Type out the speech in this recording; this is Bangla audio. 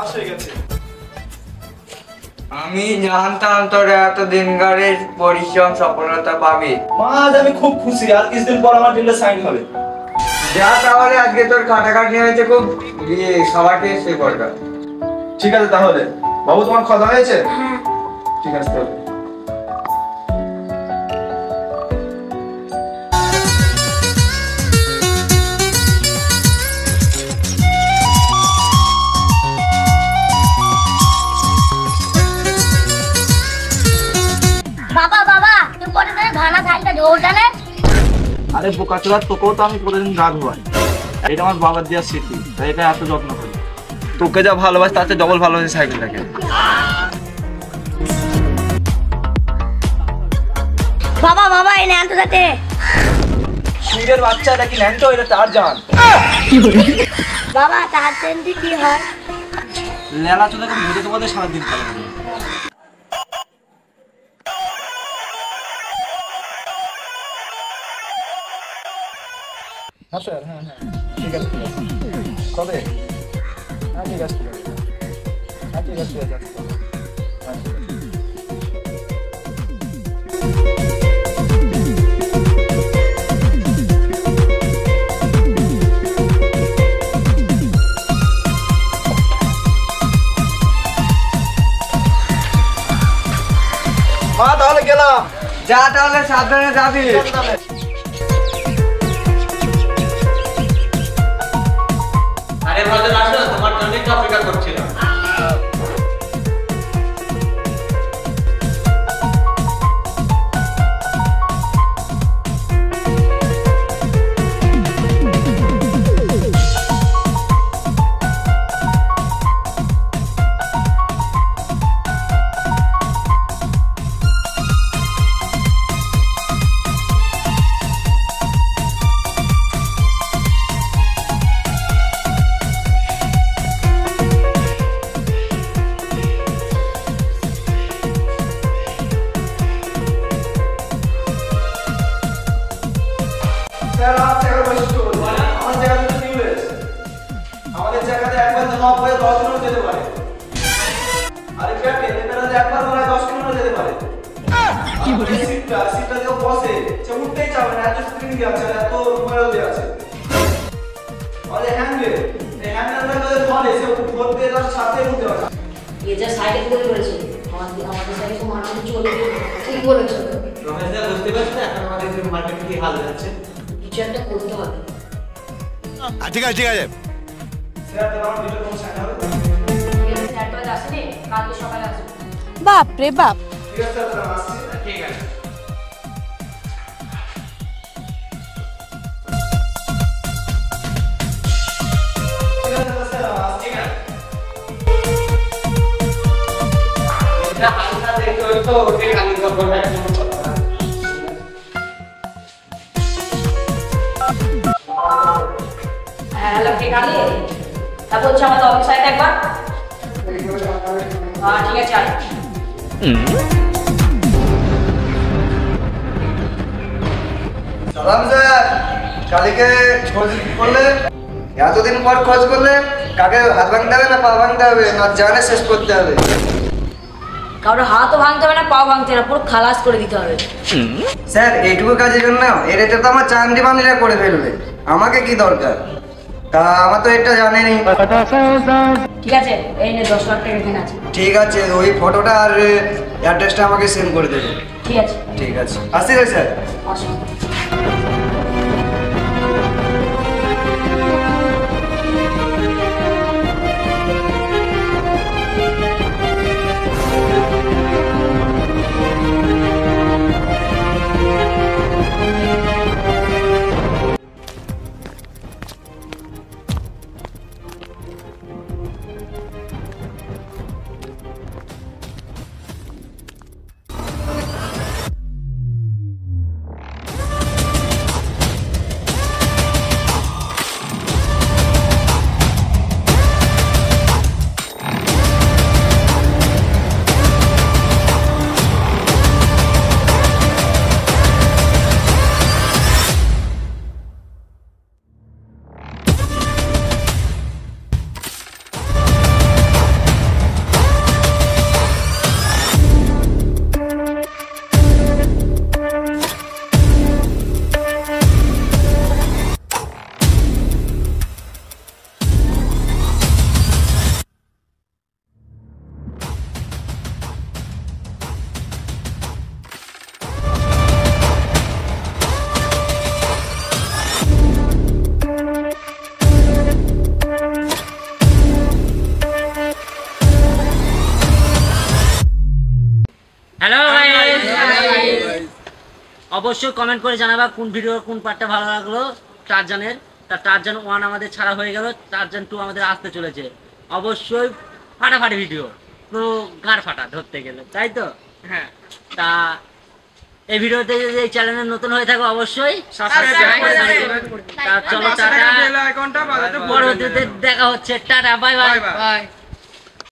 পাস হয়ে গেছে। আমি জানতাম তোর এতদিনকারের পরিশ্রম সফলতা পাবি। মা আজ আমি খুব খুশি, আর কিছুদিন পর আমার ডিলে সাইন হবে। যা তাহলে আজকে তোর কাটাকাটি হয়েছে খুব, গিয়ে সবাইকে সে করবে। ঠিক আছে তাহলে বাবু, তোমার খাওয়া হয়েছে? ঠিক আছে তাহলে। বাবা বাবা তুই প্রতিদিন ঘানা থাকতে ঝোলটা নে। আরে বোকাচোদা, তোকেও তো আমি প্রতিদিন গা ধোয়াই। এটা আমার বাবার দেওয়ার স্মৃতি, তাই এটা এত যত্ন করি। তোকে যা ভালোবাসি তাতে ডবল ভালোবাসি সাইকেলটাকে। বাবা বাবা এই ন্যান্টো সাথে সুরের বাচ্চা নাকি ন্যান্টো, এটা তার জান। বাবা তার চেনটি কি হয়? লেলা চোদাকে বুঝে তোমাদের সারাদিন পারে। হ্যাঁ স্যার, হ্যাঁ হ্যাঁ ঠিক আছে ঠিক আছে। কবে? হ্যাঁ ঠিক আছে ঠিক আছে। হ্যাঁ ঠিক আছে ঠিক আছে। মা তাহলে গেলাম। যা তাহলে সাবধানে যাবি। আরে ভালো আসো, তোমার জন্যই তো অপেক্ষা করছিলাম। আমাদের জায়গাতে একবার জমা করে 10 কিলোমিটার যেতে পারে। আরে ব্যাট এটাতে একবার মনে হয় 10 কিলোমিটার যেতে পারে। কি বলে সিটটা যে বসে সে উঠতেই চাবে না, এত স্প্রিং দিয়ে আছে, এত মোবাইল দিয়ে আছে। আরে হ্যান্ডেল, এই হ্যান্ডেলটা যদি ধরে সে ধরতে তার সাথে উঠতে পারে। ये जो साइकिल করে করেছে আমাদের সাইকেল মারতে চলে ঠিক বলেছো। রমেশ দা বুঝতে পারছেন এখন আমাদের যে মার্কেট কি হাল যাচ্ছে, কিছু একটা করতে হবে। ঠিক আছে ঠিক আছে। স্যার তোমার ডিলে কোন সাইন হবে? স্যার তো আসেনি, কাল সকালে আসবে। বাপ রে বাপ। ঠিক আছে স্যার, আসছি। ঠিক আছে। এটা হালকা দেখতে হয় তো ওকে খালি করবে। হ্যালো কে কালি? তা বলছি আমাদের অফিস সাইড একবার। হ্যাঁ ঠিক আছে আয়। সালাম স্যার, কালকে খোঁজ করলে, এতদিন পর খোঁজ করলে, কাকে হাত ভাঙতে হবে না পা ভাঙতে হবে না জানে শেষ করতে হবে? কারোর হাতও ভাঙতে হবে না, পাও ভাঙতে হবে না, পুরো খালাস করে দিতে হবে। স্যার এইটুকু কাজের জন্য এটা তো আমার চান্দি বান্দিরা করে ফেলবে, আমাকে কি দরকার? তা আমার তো এটা জানেনি। ঠিক আছে এই নে 10 লাখ টাকা এখানে আছে। ঠিক আছে, ওই ফটোটা আর অ্যাড্রেসটা আমাকে সেন্ড করে দেবেন। ঠিক আছে ঠিক আছে, আসছি রে স্যার। আসুন। অবশ্যই কমেন্ট করে জানাবা কোন ভিডিওর কোন পার্টটা ভালো লাগলো টারজানের। তা টারজান 1 আমাদের ছাড়া হয়ে গেল, টারজান 2 আমাদের আসতে চলেছে। অবশ্যই ফাটাফাটি ভিডিও, পুরো গাঁড় ফাটা ধরতে গেলে, তাই তো? হ্যাঁ। তা এই ভিডিওতে যদি এই চ্যানেলে নতুন হয়ে থাকো অবশ্যই সাবস্ক্রাইব করে তা চলো পাশে টাটা, থাকা বেল আইকনটা বাজাতে ভুলবেন না। পরবর্তীতে দেখা হচ্ছে, tata, bye bye. Bye bye.